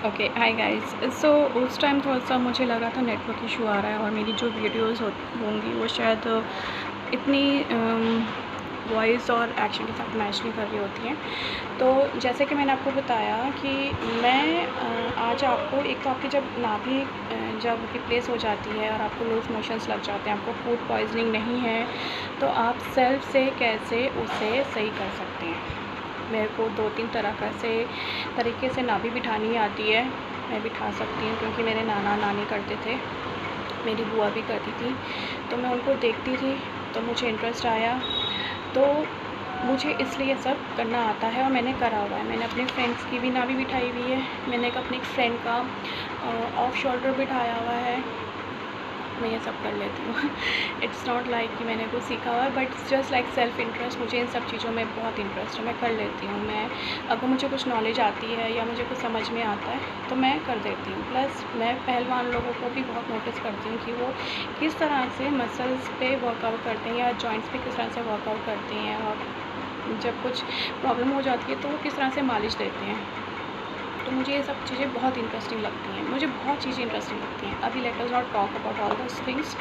Okay, hi guys. सो उस time थोड़ा-सा मुझे लगा था नेटवर्क इशू आ रहा है और मेरी जो वीडियोस होंगी वो शायद इतनी वॉइस और एक्शन के साथ मैच नहीं कर रही होती हैं। तो जैसे कि मैंने आपको बताया कि मैं आज आपको एक तो आपकी जब नाभि जब रिप्लेस हो जाती है और आपको लूज़ मोशंस लग जाते हैं, आपको फूड पॉइज़निंग नहीं है, तो आप सेल्फ से कैसे उसे सही कर सकते हैं। मेरे को 2-3 तरीके से नाभि बिठानी आती है। मैं बिठा सकती हूँ क्योंकि मेरे नाना-नानी करते थे, मेरी बुआ भी करती थी, तो मैं उनको देखती थी, तो मुझे इंटरेस्ट आया। तो मुझे इसलिए सब करना आता है और मैंने करा हुआ है। मैंने अपने फ्रेंड्स की भी नाभि बिठाई हुई है। मैंने एक अपनी फ्रेंड का ऑफ शोल्डर बिठाया हुआ है। मैं ये सब कर लेती हूँ। इट्स नॉट लाइक कि मैंने कुछ सीखा हुआ है, but it's just like self interest. मुझे इन सब चीज़ों में बहुत इंटरेस्ट है, मैं कर लेती हूँ। मैं अगर मुझे कुछ नॉलेज आती है या मुझे कुछ समझ में आता है तो मैं कर देती हूँ। प्लस मैं पहलवान लोगों को भी बहुत नोटिस करती हूँ कि वो किस तरह से मसल्स पे वर्कआउट करते हैं या जॉइंट्स पे किस तरह से वर्कआउट करते हैं, और जब कुछ प्रॉब्लम हो जाती है तो वो किस तरह से मालिश देते हैं। तो मुझे ये सब चीज़ें बहुत इंटरेस्टिंग लगती हैं, मुझे बहुत चीज़ें इंटरेस्टिंग लगती हैं। अभी let us not talk about all those things.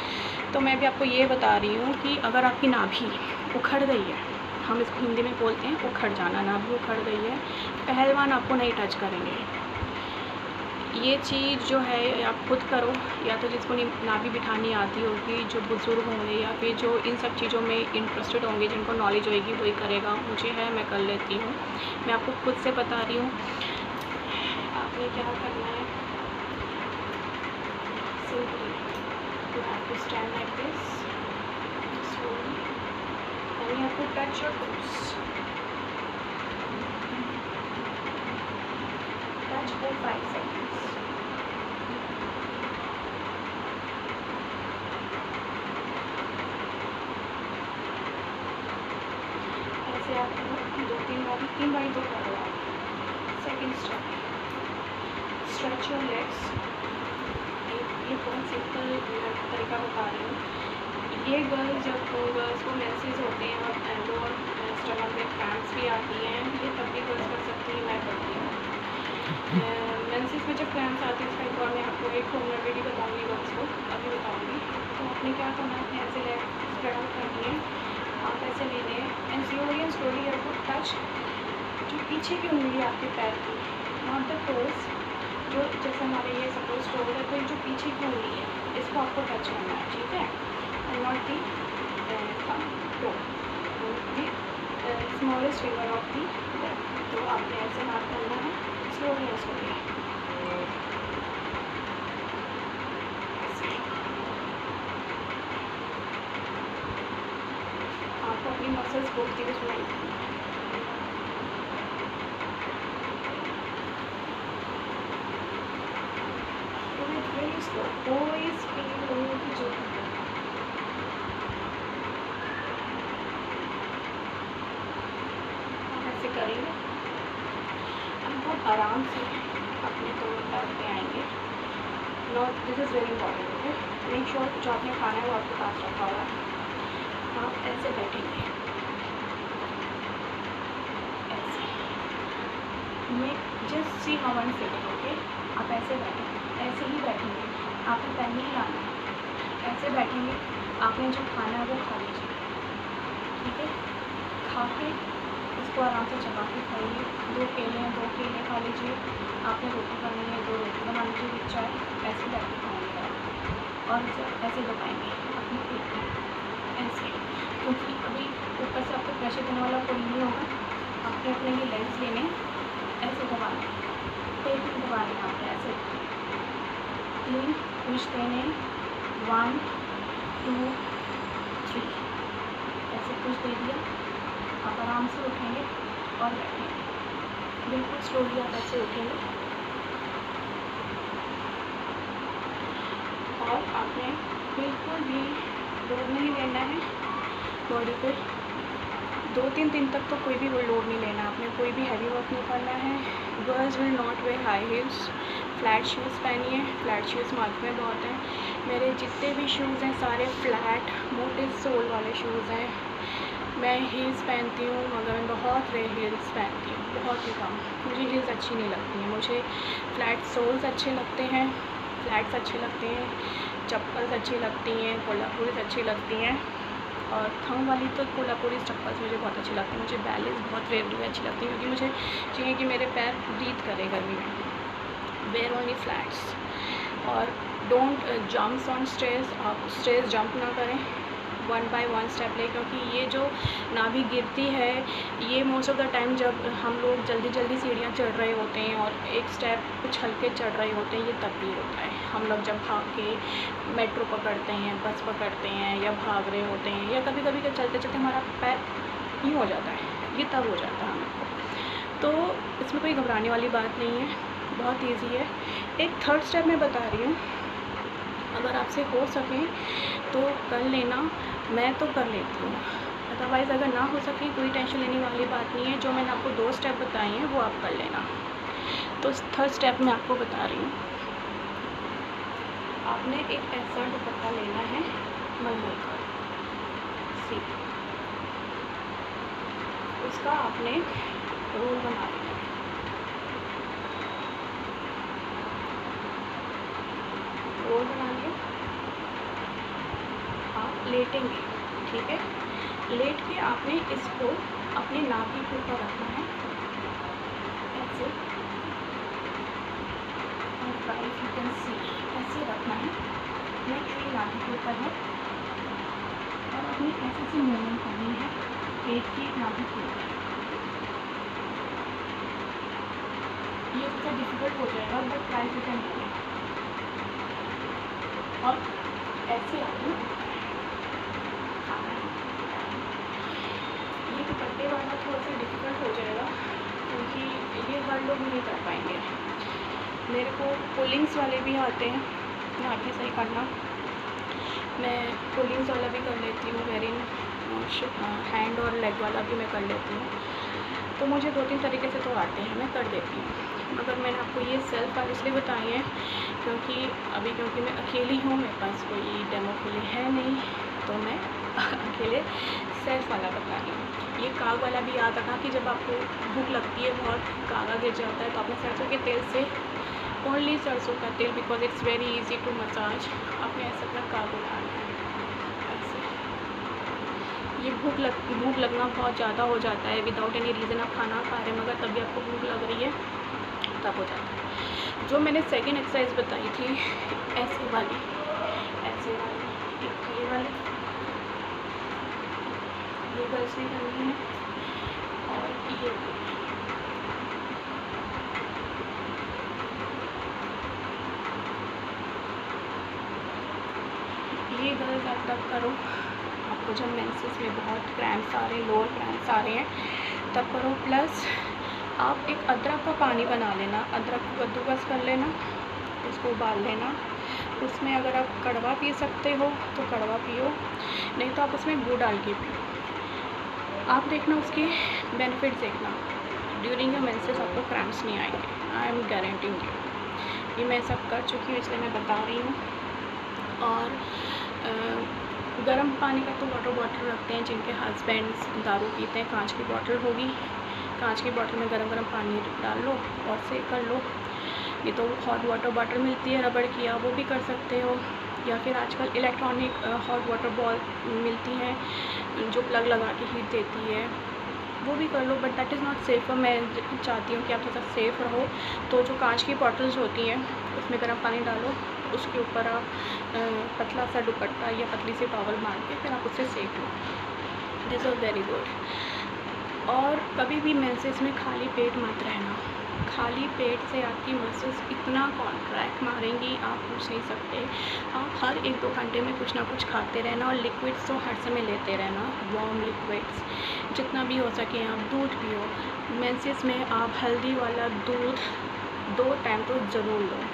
तो मैं भी आपको ये बता रही हूँ कि अगर आपकी नाभि उखड़ गई है, हम इसको हिंदी में बोलते हैं उखड़ जाना, नाभि उखड़ गई है, पहलवान आपको नहीं टच करेंगे। ये चीज़ जो है आप खुद करो, या तो जिसको नाभि बिठानी आती होगी, जो बुज़ुर्ग होंगे या फिर जो इन सब चीज़ों में इंटरेस्टेड होंगे, जिनको नॉलेज होएगी वही करेगा। मुझे है, मैं कर लेती हूँ। मैं आपको खुद से बता रही हूँ। आपने क्या करना है, simply you have to stand like this slowly and you have to touch your toes, touch for 5 seconds. ऐसे आप 2-3 बार, 3 बार तो करो आप। Second step, stretch your legs. ये बहुत सिंपल तरीका बता रही हूँ। ये गर्ल्स को मेंसेस होते हैं और एल्बो और स्टमक में क्रैम्प्स भी आती हैं, ये तब भी गर्ल्स कर सकती हैं, मैं करती हूँ। मेंसेस में जब क्रैम्प्स आती है उसका एक और मैं आपको एक होम रेमेडी बताऊँगी गर्ल्स को, अभी बताऊँगी। तो आपने क्या करना है, अपने ऐसे लेग स्प्रेड आउट करनी है, आप ऐसे लेने हैं एंड स्लोली आपको टच जो पीछे की उंगली है आपके पैर की, नॉट द टोज, जो जैसे हमारे ये सपोज टोज है, तो जो पीछे की उंगली है इसको आपको टच करना है, ठीक है, and not the toe, the smallest finger of the leg. तो आपने ऐसे हाथ करना है स्लोली। आपको अपनी मसल्स बोलती हुई सुनाई देंगी। कोई स्पीड होने की जरूरत नहीं, आप ऐसे करेंगे, आप बहुत आराम से अपने दोनों पैर पे आएंगे। Not, this is very important, okay. Make sure जो आपने खाना है वो आपके पास रखा हुआ है। आप ऐसे बैठेंगे, ऐसे, मैं just see how I am sitting, okay. आप ऐसे बैठेंगे, ऐसे ही बैठेंगे, आपने पैर नहीं लाना है, ऐसे बैठेंगे। आपने जो खाना है वो खा लीजिए, ठीक है। खा के इसको आराम से चबा के खाइए। 2 केले हैं, 2 केले खा लीजिए। आपने रोटी बनानी है, 2 रोटी बना लीजिए विद चाय, ऐसे बैठ के खाएंगे आप। और इसे ऐसे दबाएंगे अपनी पेट में, ऐसे, क्योंकि अभी ऊपर से आपको प्रेशर देने वाला कोई नहीं होगा। आपने अपने ये लेग्स लेने, ऐसे दबाने, पेट में दबाने, आपने ऐसे 3 पुश देने, 1 2 3, ऐसे पुश दे दिया। आप आराम से उठेंगे और बैठेंगे, बिल्कुल स्लोली आप ऐसे उठेंगे। और आपने बिल्कुल भी लोड नहीं लेना है बॉडी पे। 2-3 दिन तक तो कोई भी लोड नहीं लेना, आपने कोई भी हैवी वर्क नहीं करना है। Girls will not wear high heels, flat shoes पहनिए। फ्लैट शूज़ मार्केट में बहुत हैं। मेरे जितने भी शूज़ हैं सारे फ्लैट मोटे सोल वाले शूज़ हैं। मैं हील्स पहनती हूँ मगर मैं बहुत रेयर हील्स पहनती हूँ, बहुत ही कम। मुझे हील्स अच्छी नहीं लगती हैं, मुझे फ्लैट सोल्स अच्छे लगते हैं, फ्लैट्स अच्छे लगते हैं, चप्पल्स अच्छी लगती हैं, कोल्हापुरी अच्छी लगती हैं। और थंब वाली तो कोल्हापुरी चप्पल्स मुझे बहुत अच्छी लगती हैं। मुझे बैलेंस बहुत रेयरली अच्छी लगती है, क्योंकि मुझे चाहिए कि मेरे पैर ब्रीथ करे गर्मी में। Wear only flats. और डोंट जंप्स ऑन स्टेयर्स, आप स्टेयर्स जंप ना करें, 1 बाय 1 स्टेप ले, क्योंकि ये जो नाभि गिरती है ये मोस्ट ऑफ़ द टाइम जब हम लोग जल्दी जल्दी सीढ़ियाँ चढ़ रहे होते हैं और एक स्टेप कुछ हल्के चढ़ रहे होते हैं, ये तब भी होता है। हम लोग जब भाग के मेट्रो पकड़ते हैं, बस पकड़ते हैं या भाग रहे होते हैं, या कभी कभी चलते चलते हमारा पैर यूँ हो जाता है, ये तब हो जाता है हमको। तो इसमें कोई घबराने वाली बात नहीं है, बहुत ईजी है। एक थर्ड स्टेप मैं बता रही हूँ, अगर आपसे हो सके तो कर लेना, मैं तो कर लेती हूँ। अदरवाइज़ अगर ना हो सके कोई टेंशन लेने वाली बात नहीं है। जो मैंने आपको 2 स्टेप बताए हैं वो आप कर लेना। तो थर्ड स्टेप मैं आपको बता रही हूँ। आपने एक ऐसा दुपट्टा लेना है मलमल का, सी, उसका आपने रोल बना लेना है। रोल बना लिया, आप लेटेंगे, ठीक है। लेट के आपने इसको अपने नाभि के ऊपर रखना है, ऐसे, यू कैन सी, ऐसे रखना है। नेक नाभि के ऊपर है और अपनी ऐसे से मूवमेंट करनी है पेट की नाभि के ऊपर। ये थोड़ा डिफिकल्ट हो जाएगा, but try to can do it. और ऐसे आपने ये दुपट्टे वाला थोड़ा सा डिफिकल्ट हो जाएगा, क्योंकि ये हर लोग नहीं कर पाएंगे। मेरे को पुलिंग्स वाले भी आते हैं नाभि सही करना, मैं पुलिंग्स वाला भी कर लेती हूँ, वेरिंग हैंड और लेग वाला भी मैं कर लेती हूँ। तो मुझे 2-3 तरीके से तो आते हैं, मैं कर देती हूँ। मगर मैंने आपको ये सेल्फ वाले इसलिए बताए हैं क्योंकि मैं अकेली हूँ, मेरे पास कोई डेमो के लिए है नहीं, तो मैं अकेले सेल्फ वाला बता रही हूँ। ये काग वाला भी याद रखा कि जब आपको भूख लगती है, बहुत कागा गिर जाता है, तो आपने सरसों के तेल से, ओनली सरसों का तेल, because it's very easy to massage, आपने ऐसे अपना काग उठाना है ऐसे। ये भूख लगना बहुत ज़्यादा हो जाता है, विदाउट एनी रीज़न आप खाना खा रहे हैं मगर तभी आपको भूख लग रही है, तब हो जाता है। जो मैंने सेकेंड एक्सरसाइज बताई थी, ऐसे वाली, एक ये वाली, ये गर्ल्स ने करनी है, और ये गर्ल्स आप तब करो आपको जब मेंसेस में बहुत क्रैम्प्स आ रहे हैं, लोअर क्रैम्प्स आ रहे हैं, तब करो। प्लस आप एक अदरक का पानी बना लेना, अदरक को कद्दूकस कर लेना, उसको उबाल लेना। उसमें अगर आप कड़वा पी सकते हो तो कड़वा पियो, नहीं तो आप उसमें गुड़ डाल के पियो। आप देखना उसके बेनिफिट्स देखना, ड्यूरिंग योर मेंसेस आपको क्रैम्प्स नहीं आएंगे, आई एम गारंटिंग यू। ये मैं सब कर चुकी हूँ इसलिए मैं बता रही हूँ। और गर्म पानी का तो वाटर बॉटल रखते हैं जिनके हस्बैंड्स दारू पीते हैं, कांच की बॉटल होगी, कांच की बॉटल में गरम पानी डाल लो और सेक कर लो। ये तो हॉट वाटर बॉटल मिलती है रबड़ की, आप वो भी कर सकते हो, या फिर आजकल इलेक्ट्रॉनिक हॉट वाटर बॉल मिलती हैं जो प्लग लगा के हीट देती है, वो भी कर लो, but that is not safe. मैं चाहती हूँ कि आप थोड़ा सा सेफ़ रहो। तो जो कांच की बॉटल्स होती हैं उसमें गर्म पानी डालो, उसके ऊपर आप पतला सा दुपट्टा या पतली सी टॉवल मार के फिर आप उससे सेक लो, दिस इज़ वेरी गुड। और कभी भी मेंसेस में खाली पेट मत रहना, खाली पेट से आपकी मसल्स इतना कॉन्ट्रैक्ट मारेंगी आप पूछ नहीं सकते। आप हर 1-2 घंटे में कुछ ना कुछ खाते रहना, और लिक्विड्स तो हर समय लेते रहना, वार्म लिक्विड्स जितना भी हो सके। आप दूध पियो, मेंसेस में आप हल्दी वाला दूध 2 टाइम तो ज़रूर लो।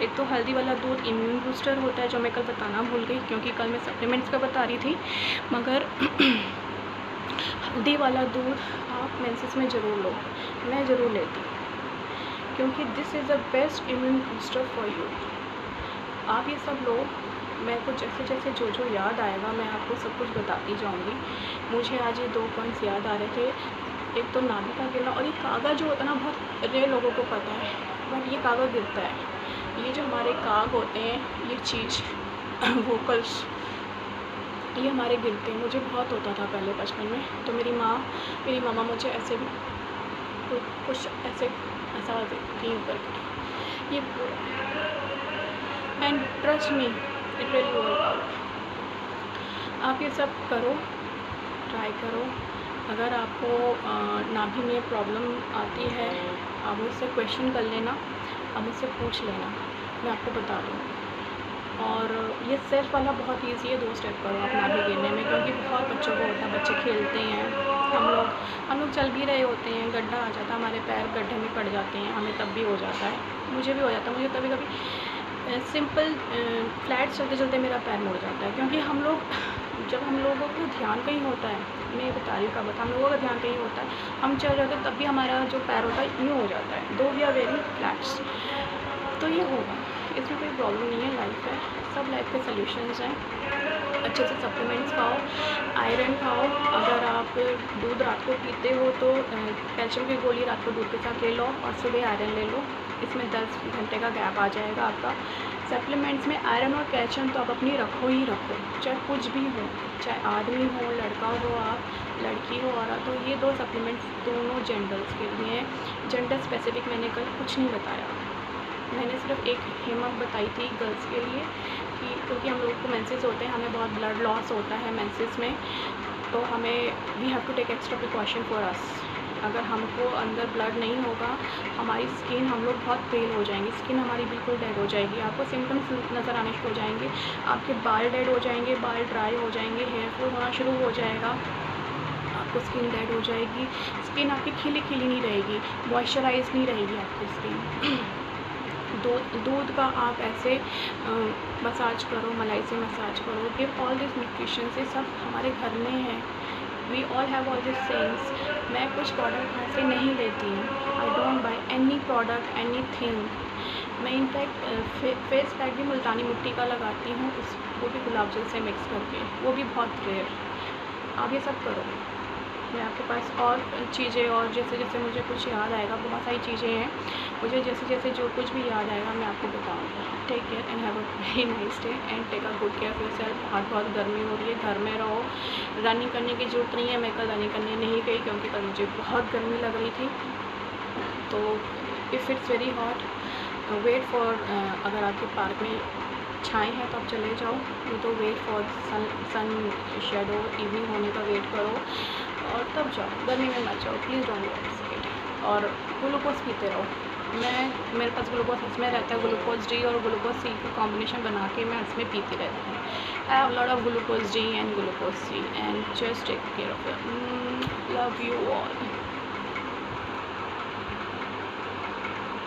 एक तो हल्दी वाला दूध इम्यून बूस्टर होता है, जो मैं कल बताना भूल गई क्योंकि कल मैं सप्लीमेंट्स का बता रही थी, मगर हल्दी वाला दूध आप मेंसेस में ज़रूर लो, मैं ज़रूर लेती हूँ, क्योंकि this is the best immune booster for you. आप ये सब लो, मैं कुछ जैसे जैसे जो जो याद आएगा मैं आपको सब कुछ बताती जाऊँगी। मुझे आज ये 2 पॉइंट्स याद आ रहे थे। एक तो नाभि का गिरना, और ये कागा जो होता है ना, बहुत रेयर लोगों को पता है, बट ये कागा गिरता है। ये जो हमारे काग होते हैं, ये चीज़ वोकल्स, ये हमारे गिरते हैं। मुझे बहुत होता था पहले बचपन में, तो मेरी मामा मुझे ऐसे भी कुछ ऐसे ऐसा देती ऊपर की, ये पूरा। And trust me, it will work out. आप ये सब करो, ट्राई करो। अगर आपको नाभि में प्रॉब्लम आती है, आप मुझसे क्वेश्चन कर लेना, आप मुझसे पूछ लेना, मैं आपको बता दूँगी। और ये सेल्फ वाला बहुत ईजी है, 2 स्टेप करो आप नाभि गिरने में, क्योंकि बहुत बच्चों को होता है, बच्चे खेलते हैं, हम लोग चल भी रहे होते हैं, गड्ढा आ जाता है, हमारे पैर गड्ढे में पड़ जाते हैं, हमें तब भी हो जाता है, मुझे भी हो जाता है। मुझे कभी कभी सिंपल फ्लैट चलते चलते मेरा पैर मुड़ जाता है, क्योंकि जब हम लोगों का ध्यान कहीं होता है, मैं ये बता रही हूँ, हम लोगों का ध्यान कहीं होता है, हम चल रहे होते हैं, तब भी हमारा जो पैर होता है यूँ हो जाता है, दो वी आर वेरी फ्लैट्स। तो ये होगा, इसमें कोई प्रॉब्लम नहीं है, लाइफ है, सब लाइफ के सॉल्यूशंस हैं। अच्छे से सप्लीमेंट्स खाओ, आयरन खाओ। अगर आप दूध रात को पीते हो तो कैल्शियम की गोली रात को दूध के साथ ले लो और सुबह आयरन ले लो। इसमें 10 घंटे का गैप आ जाएगा आपका। सप्लीमेंट्स में आयरन और कैल्शियम तो आप अपनी रखो ही रखो, चाहे कुछ भी हो, चाहे आदमी हो, लड़का हो, आप लड़की हो, औरत हो। ये 2 सप्लीमेंट्स दोनों जेंडर्स के लिए हैं। जेंडर स्पेसिफिक मैंने कल कुछ नहीं बताया, मैंने सिर्फ एक हेमक बताई थी गर्ल्स के लिए, कि क्योंकि हम लोगों को मेंसेस होते हैं, हमें बहुत ब्लड लॉस होता है मेंसेस में, तो हमें we have to take extra precaution for us. अगर हमको अंदर ब्लड नहीं होगा, हमारी स्किन, हम लोग बहुत पेल हो जाएंगे, स्किन हमारी बिल्कुल डेड हो जाएगी, आपको सिम्टम्स नज़र आने शुरू हो जाएंगे, आपके बाल डेड हो जाएंगे, बाल ड्राई हो जाएंगे, हेयर फॉल होना शुरू हो जाएगा, आपको स्किन डेड हो जाएगी, स्किन आपकी खिली खिली नहीं रहेगी, मॉइस्चराइज नहीं रहेगी आपकी स्किन। दूध का आप ऐसे मसाज करो, मलाई से मसाज करो, गिव ऑल दिस न्यूट्रिशन से, सब हमारे घर में है, we all have all this things. मैं कुछ प्रोडक्ट घर से नहीं लेती हूँ, I don't buy any product, any thing. मैं इनफैक्ट फेस पैक भी मुल्तानी मिट्टी का लगाती हूँ, वो भी गुलाब जल से मिक्स करके, वो भी बहुत रेयर। आप ये सब करो। मैं आपके पास और चीज़ें, और जैसे जैसे मुझे कुछ याद आएगा, बहुत सारी चीज़ें हैं, मुझे जैसे जैसे जो कुछ भी याद आएगा मैं आपको बताऊँगी। Take care and have a very nice day and take a good care of yourself. बहुत गर्मी हो रही है, घर में रहो, रनिंग करने की ज़रूरत नहीं है। मैं कल रनिंग करने नहीं गई क्योंकि कल मुझे बहुत गर्मी लग रही थी। तो if it's very hot, wait for, अगर आपके पार्क में छाएँ हैं तो आप चले जाओ, नहीं तो wait for sun shadow, evening होने का वेट करो और तब जाओ, गर्मी में मत जाओ, प्लीज़ डोंट गेट सिक। और ग्लूकोज पीते रहो। मेरे पास ग्लूकोज इसमें रहता है, ग्लूकोज डी और ग्लूकोज सी का कॉम्बिनेशन बना के मैं इसमें पीती रहती हूँ। I have lot of glucose D and glucose C and just take care of your, love you all.